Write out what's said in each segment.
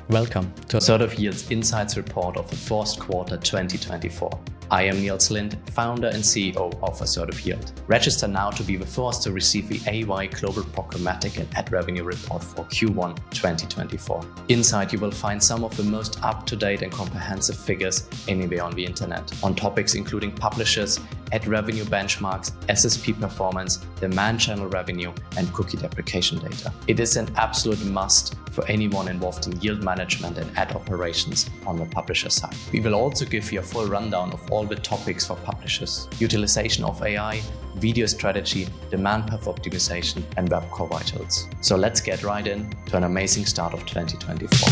Welcome to Assertive Yield Insights report of the first quarter 2024. I am Nils, founder and CEO of Assertive Yield. Register now to be the first to receive the AY Global Programmatic and Ad Revenue Report for Q1 2024. Inside you will find some of the most up-to-date and comprehensive figures anywhere on the internet, on topics including publishers, ad revenue benchmarks, SSP performance, demand channel revenue, and cookie deprecation data. It is an absolute must for anyone involved in yield management and ad operations on the publisher side. We will also give you a full rundown of all the topics for publishers: utilization of AI, video strategy, demand path optimization, and web core vitals. So let's get right in to an amazing start of 2024.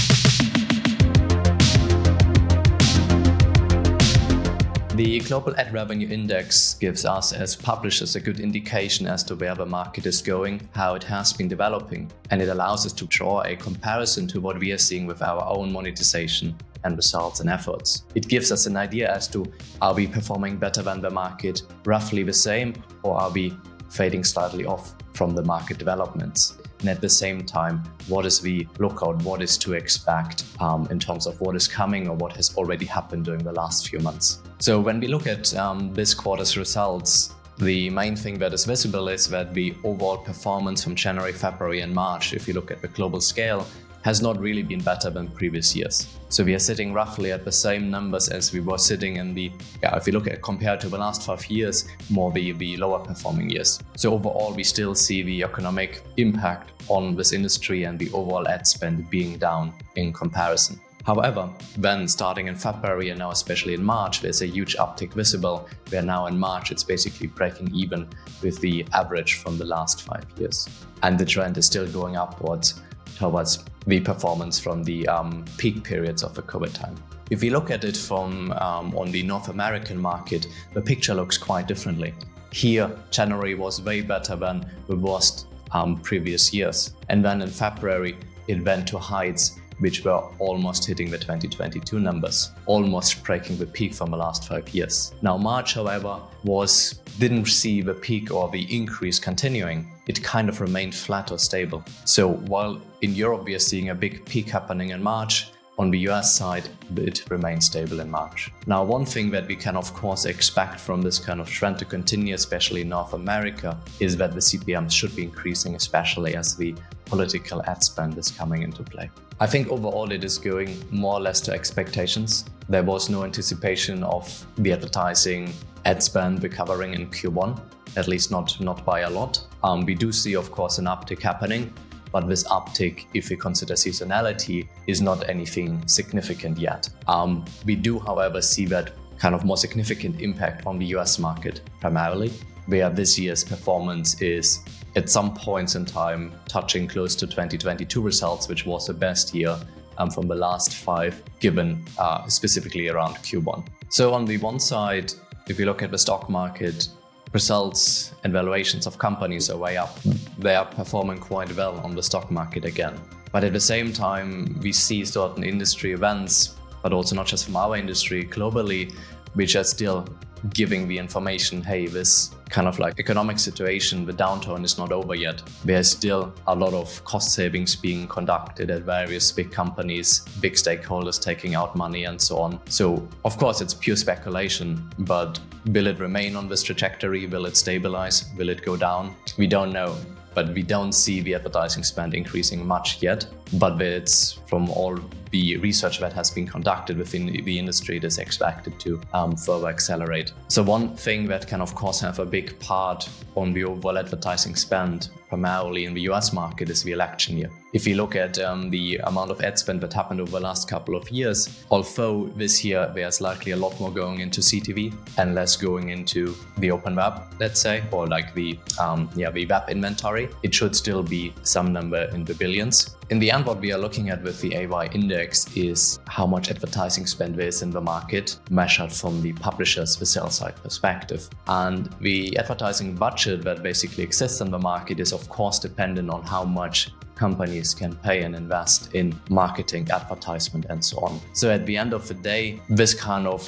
The Global Ad Revenue Index gives us as publishers a good indication as to where the market is going, how it has been developing, and it allows us to draw a comparison to what we are seeing with our own monetization and results and efforts. It gives us an idea as to, are we performing better than the market, roughly the same, or are we fading slightly off from the market developments? And at the same time, what is the lookout, what is to expect in terms of what is coming or what has already happened during the last few months. So when we look at this quarter's results, the main thing that is visible is that the overall performance from January, February and March, if you look at the global scale, has not really been better than previous years. So we are sitting roughly at the same numbers as we were sitting in the, if you look at compared to the last 5 years, more the lower performing years. So overall, we still see the economic impact on this industry and the overall ad spend being down in comparison. However, then starting in February and now especially in March, there's a huge uptick visible, where now in March it's basically breaking even with the average from the last 5 years. And the trend is still going upwards towards the performance from the peak periods of the COVID time. If we look at it from on the North American market, the picture looks quite differently. Here, January was way better than the worst previous years. And then in February, it went to heights which were almost hitting the 2022 numbers, almost breaking the peak from the last 5 years. Now March, however, didn't see the peak or the increase continuing. It kind of remained flat or stable. So while in Europe we are seeing a big peak happening in March, on the US side, it remains stable in March. Now, one thing that we can of course expect from this kind of trend to continue, especially in North America, is that the CPMs should be increasing, especially as the political ad spend is coming into play. I think overall it is going more or less to expectations. There was no anticipation of the advertising ad spend recovering in Q1, at least not by a lot. We do see, of course, an uptick happening, but this uptick, if we consider seasonality, is not anything significant yet. We do, however, see that kind of more significant impact on the US market primarily, where this year's performance is at some points in time touching close to 2022 results, which was the best year from the last 5, given specifically around Q1. So on the one side, if you look at the stock market, results and valuations of companies are way up. They are performing quite well on the stock market again. But at the same time, we see certain industry events, but also not just from our industry, globally, which are still giving the information, hey, this kind of like economic situation, the downturn is not over yet. There's still a lot of cost savings being conducted at various big companies, big stakeholders taking out money and so on. So of course it's pure speculation, but will it remain on this trajectory? Will it stabilize? Will it go down? We don't know. But we don't see the advertising spend increasing much yet. But it's from all the research that has been conducted within the industry, it is expected to further accelerate. So one thing that can of course have a big part on the overall advertising spend, primarily in the US market, is the election year. If you look at the amount of ad spend that happened over the last couple of years, although this year there's likely a lot more going into CTV and less going into the open web, let's say, or like the web inventory, it should still be some number in the billions. In the end, what we are looking at with the AY index is how much advertising spend there is in the market, measured from the publisher's, the sell side perspective. And the advertising budget that basically exists in the market is of course dependent on how much companies can pay and invest in marketing, advertisement, and so on. So at the end of the day, this kind of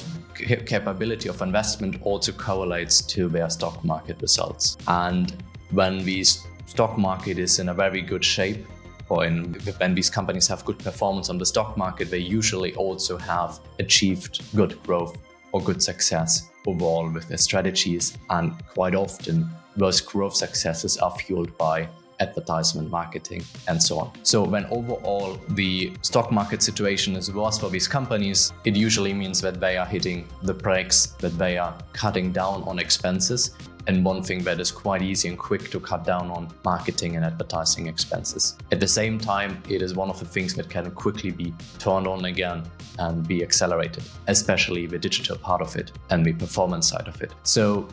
capability of investment also correlates to their stock market results. And when the stock market is in a very good shape, or when these companies have good performance on the stock market, they usually also have achieved good growth or good success overall with their strategies. And quite often, those growth successes are fueled by advertisement, marketing, and so on. So when overall the stock market situation is worse for these companies, it usually means that they are hitting the brakes, that they are cutting down on expenses. And one thing that is quite easy and quick to cut down on marketing and advertising expenses. At the same time, it is one of the things that can quickly be turned on again and be accelerated, especially the digital part of it and the performance side of it. So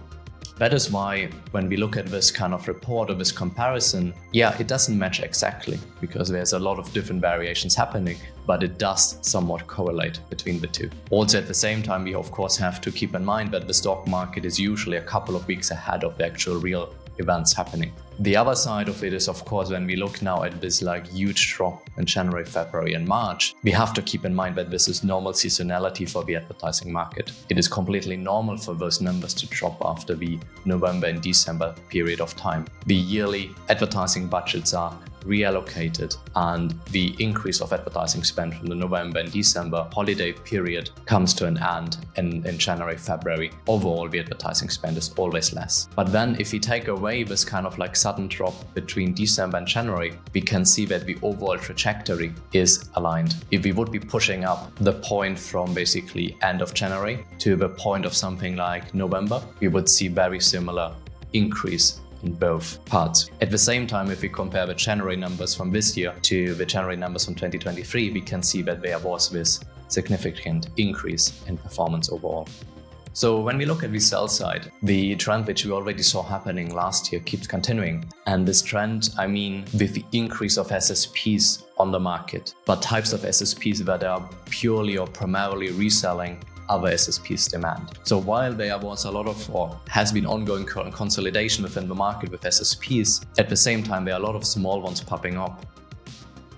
that is why when we look at this kind of report or this comparison, it doesn't match exactly because there's a lot of different variations happening, but it does somewhat correlate between the two. Also at the same time, we of course have to keep in mind that the stock market is usually a couple of weeks ahead of the actual real events happening. The other side of it is, of course, when we look now at this huge drop in January, February and March, we have to keep in mind that this is normal seasonality for the advertising market. It is completely normal for those numbers to drop after the November and December period of time. The yearly advertising budgets are reallocated and the increase of advertising spend from the November and December holiday period comes to an end in January, February. Overall, the advertising spend is always less. But then if we take away this kind of sudden drop between December and January, we can see that the overall trajectory is aligned. If we would be pushing up the point from basically end of January to the point of something like November, we would see very similar increase in both parts. At the same time, if we compare the January numbers from this year to the January numbers from 2023, we can see that there was this significant increase in performance overall. So when we look at the sell side, the trend which we already saw happening last year keeps continuing. And this trend, with the increase of SSPs on the market, but types of SSPs that are purely or primarily reselling other SSPs demand. So while there was a lot of, or has been ongoing consolidation within the market with SSPs, at the same time there are a lot of small ones popping up.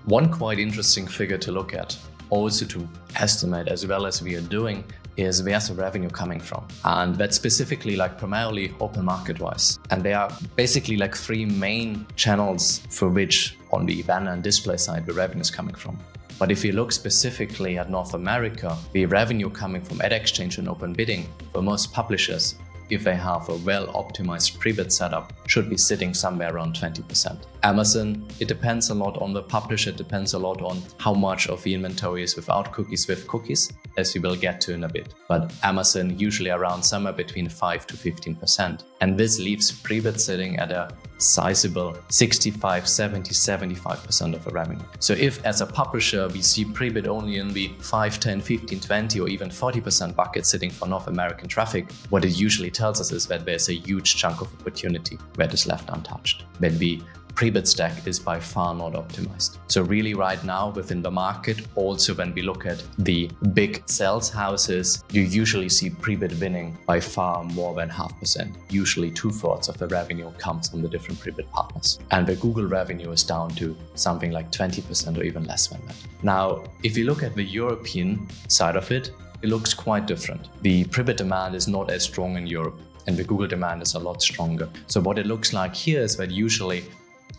One quite interesting figure to look at, also to estimate as well as we are doing, is where's the revenue coming from? And that's specifically primarily open market wise. And there are basically three main channels for which on the banner and display side the revenue is coming from. But if you look specifically at North America, the revenue coming from ad exchange and open bidding for most publishers, if they have a well-optimized pre-bid setup, should be sitting somewhere around 20%. Amazon, it depends a lot on the publisher, it depends a lot on how much of the inventory is without cookies, with cookies, as we will get to in a bit. But Amazon usually around somewhere between 5 to 15%. And this leaves pre-bid sitting at a sizable 65, 70, 75% of the revenue. So if as a publisher we see pre-bid only in the 5, 10, 15, 20 or even 40% bucket sitting for North American traffic, what it usually tells us is that there's a huge chunk of opportunity that is left untouched, that the pre-bid stack is by far not optimized. So really right now within the market, also when we look at the big sales houses, you usually see pre-bid winning by far more than 0.5%. Usually 2/3 of the revenue comes from the different pre-bid partners. And the Google revenue is down to something like 20% or even less than that. Now, if you look at the European side of it, it looks quite different. The pre-bid demand is not as strong in Europe and the Google demand is a lot stronger. So what it looks like here is that usually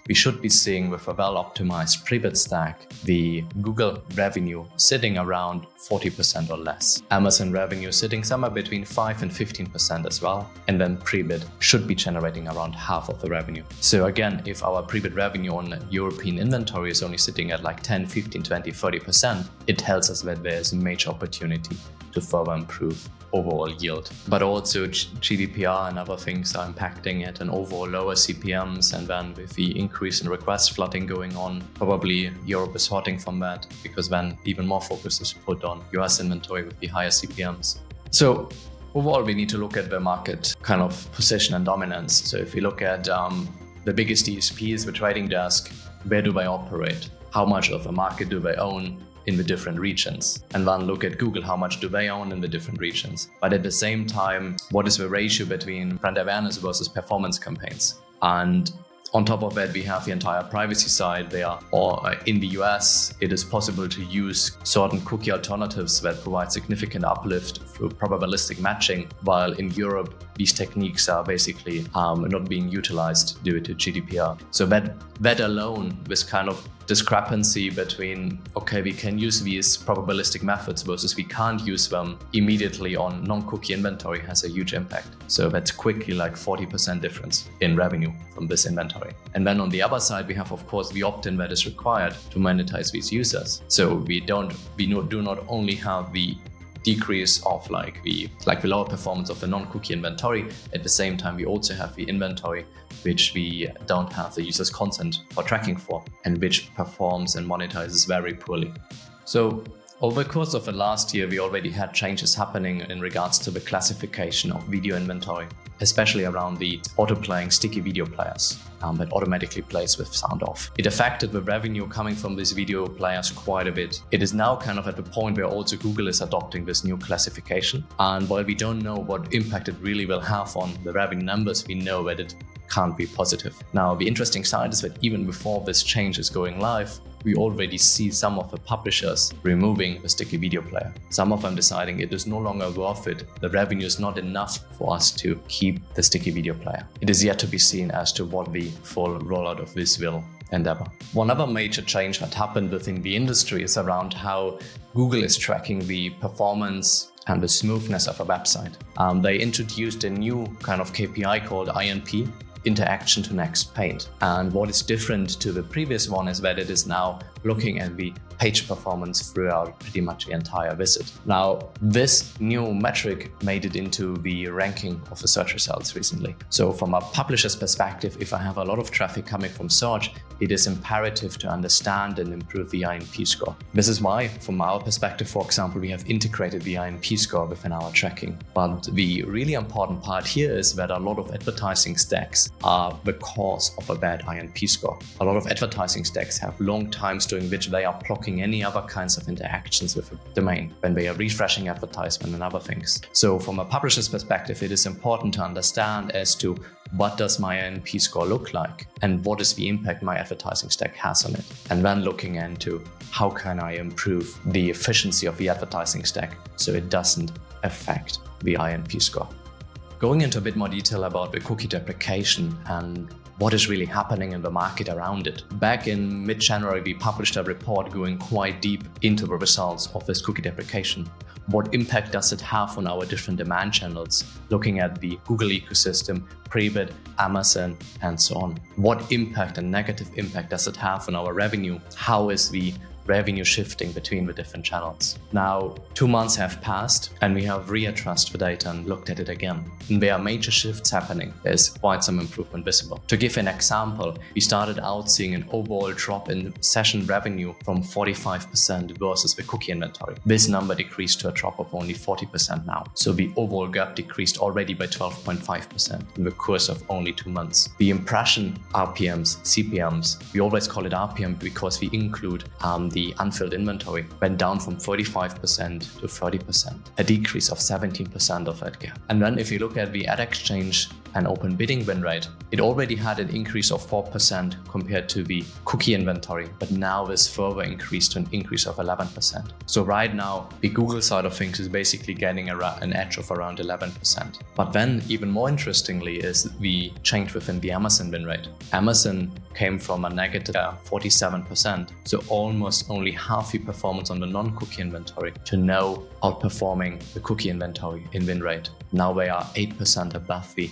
we should be seeing with a well-optimized pre-bid stack, the Google revenue sitting around 40% or less. Amazon revenue sitting somewhere between 5 and 15% as well. And then pre-bid should be generating around half of the revenue. So again, if our pre-bid revenue on European inventory is only sitting at 10, 15, 20, 30%, it tells us that there's a major opportunity to further improve overall yield. But also GDPR and other things are impacting it, and overall lower CPMs, and then with the increase in request flooding going on, probably Europe is hurting from that, because then even more focus is put on US inventory with the higher CPMs. So overall, we need to look at the market kind of position and dominance. So if we look at the biggest DSPs, the trading desk, where do they operate? How much of the market do they own in the different regions? And then look at Google, how much do they own in the different regions? But at the same time, what is the ratio between brand awareness versus performance campaigns? And on top of that, we have the entire privacy side there. Or in the US, it is possible to use certain cookie alternatives that provide significant uplift through probabilistic matching, while in Europe, these techniques are basically not being utilized due to GDPR. So that alone, this kind of discrepancy between, okay, we can use these probabilistic methods versus we can't use them immediately on non-cookie inventory, has a huge impact. So that's quickly like 40% difference in revenue from this inventory. And then on the other side, we have, of course, the opt-in that is required to monetize these users. So we do not only have the decrease of the lower performance of the non-cookie inventory. At the same time, we also have the inventory which we don't have the user's consent for tracking for, and which performs and monetizes very poorly. So over the course of the last year, we already had changes happening in regards to the classification of video inventory, especially around the auto-playing sticky video players that automatically plays with sound off. It affected the revenue coming from these video players quite a bit. It is now kind of at the point where also Google is adopting this new classification. And while we don't know what impact it really will have on the revenue numbers, we know that it can't be positive. Now, the interesting side is that even before this change is going live, we already see some of the publishers removing the sticky video player. Some of them deciding it is no longer worth it. The revenue is not enough for us to keep the sticky video player. It is yet to be seen as to what the full rollout of this will endeavor. One other major change that happened within the industry is around how Google is tracking the performance and the smoothness of a website. They introduced a new kind of KPI called INP, interaction to next page. And what is different to the previous one is that it is now looking at the page performance throughout pretty much the entire visit. Now, this new metric made it into the ranking of the search results recently. So from a publisher's perspective, if I have a lot of traffic coming from search, it is imperative to understand and improve the INP score. This is why, from our perspective, for example, we have integrated the INP score within our tracking. But the really important part here is that a lot of advertising stacks are the cause of a bad INP score. A lot of advertising stacks have long times during which they are blocking any other kinds of interactions with the domain when they are refreshing advertisement and other things. So from a publisher's perspective, it is important to understand as to what does my INP score look like and what is the impact my advertising stack has on it. And then looking into how can I improve the efficiency of the advertising stack so it doesn't affect the INP score. Going into a bit more detail about the cookie deprecation and what is really happening in the market around it. Back in mid-January, we published a report going quite deep into the results of this cookie deprecation. What impact does it have on our different demand channels? Looking at the Google ecosystem, Prebid, Amazon, and so on. What impact and negative impact does it have on our revenue? How is the revenue shifting between the different channels? Now, 2 months have passed and we have readdressed the data and looked at it again. And there are major shifts happening. There's quite some improvement visible. To give an example, we started out seeing an overall drop in session revenue from 45% versus the cookie inventory. This number decreased to a drop of only 40% now. So the overall gap decreased already by 12.5% in the course of only 2 months. The impression RPMs, CPMs, we always call it RPM because we include the unfilled inventory, went down from 35% to 30%, a decrease of 17% of that gap. And then if you look at the ad exchange and open bidding win rate, it already had an increase of 4% compared to the cookie inventory, but now this further increased to an increase of 11%. So right now, the Google side of things is basically getting an edge of around 11%. But then even more interestingly is the change within the Amazon win rate. Amazon came from a negative 47%, so almost only half the performance on the non-cookie inventory to now outperforming the cookie inventory in win rate. Now they are 8% above the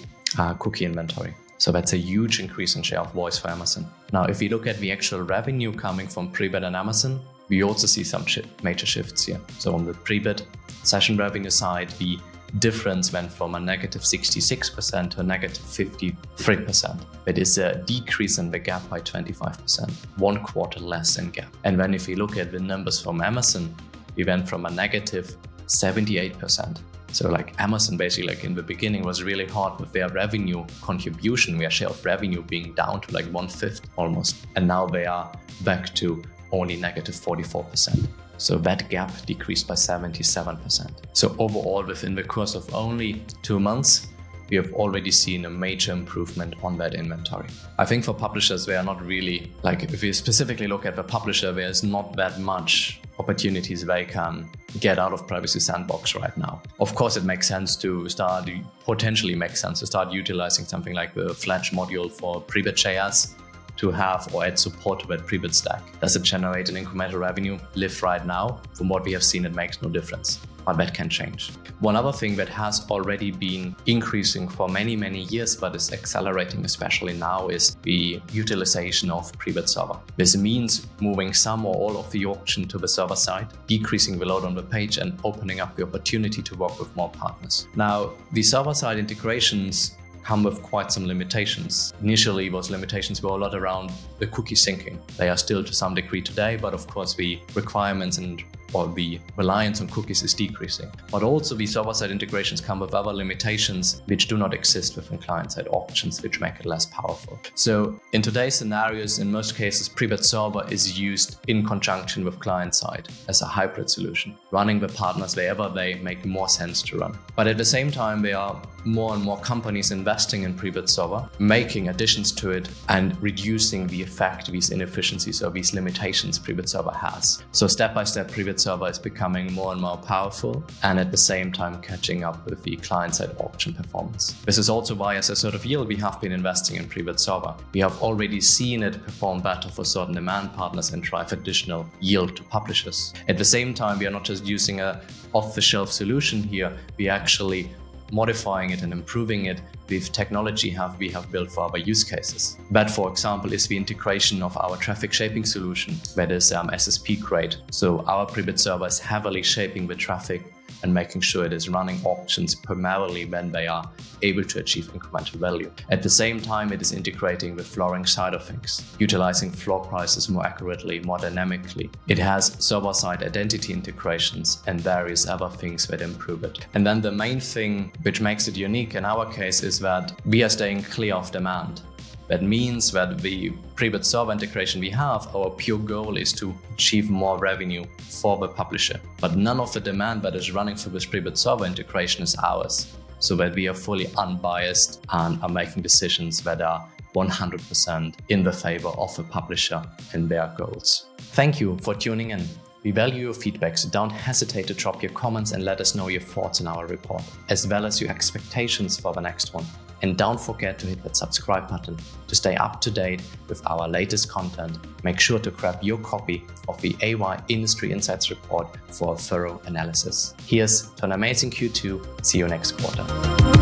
cookie inventory. So that's a huge increase in share of voice for Amazon. Now, if we look at the actual revenue coming from Prebid and Amazon, we also see some major shifts here. So on the Prebid session revenue side, the difference went from a negative 66% to a negative 53%. That is a decrease in the gap by 25%, 1 quarter less in gap. And then if we look at the numbers from Amazon, we went from a negative 78%. So Amazon basically in the beginning was really hard with their revenue contribution, their share of revenue being down to 1/5 almost. And now they are back to only negative 44%. So that gap decreased by 77%. So overall, within the course of only 2 months, we have already seen a major improvement on that inventory. I think for publishers, they are not really, if we specifically look at the publisher, there's not that much opportunities they can get out of Privacy Sandbox right now. Of course, it potentially makes sense to start utilizing something like the Flash module for Prebid.js to have or add support to that Prebid stack. Does it generate an incremental revenue lift right now? From what we have seen, it makes no difference, but that can change. One other thing that has already been increasing for many, many years, but is accelerating especially now, is the utilization of Prebid Server. This means moving some or all of the auction to the server side, decreasing the load on the page, and opening up the opportunity to work with more partners. Now, the server-side integrations come with quite some limitations. Initially, those limitations were a lot around the cookie syncing. They are still to some degree today, but of course the requirements or the reliance on cookies is decreasing. But also the server-side integrations come with other limitations which do not exist within client-side auctions, which make it less powerful. So in today's scenarios, in most cases, Prebid Server is used in conjunction with client-side as a hybrid solution, running the partners wherever they make more sense to run. But at the same time, there are more and more companies investing in Prebid Server, making additions to it and reducing the effect, these inefficiencies or these limitations Prebid Server has. So step by step, Prebid Server is becoming more and more powerful and at the same time catching up with the client-side auction performance. This is also why as Assertive Yield, we have been investing in Prebid Server. We have already seen it perform better for certain demand partners and drive additional yield to publishers. At the same time, we are not just using a off-the-shelf solution here, we are actually modifying it and improving it with technology we have built for our use cases. That, for example, is the integration of our traffic shaping solution, that is SSP grade. So our Prebid Server is heavily shaping the traffic and making sure it is running auctions primarily when they are able to achieve incremental value. At the same time, it is integrating the flooring side of things, utilizing floor prices more accurately, more dynamically. It has server-side identity integrations and various other things that improve it. And then the main thing which makes it unique in our case is that we are staying clear of demand. That means that the Prebid Server integration we have, our pure goal is to achieve more revenue for the publisher. But none of the demand that is running for this Prebid Server integration is ours, so that we are fully unbiased and are making decisions that are 100% in the favor of the publisher and their goals. Thank you for tuning in. We value your feedback, so don't hesitate to drop your comments and let us know your thoughts on our report, as well as your expectations for the next one. And don't forget to hit that subscribe button to stay up to date with our latest content. Make sure to grab your copy of the AY Industry Insights report for a thorough analysis. Here's to an amazing Q2. See you next quarter.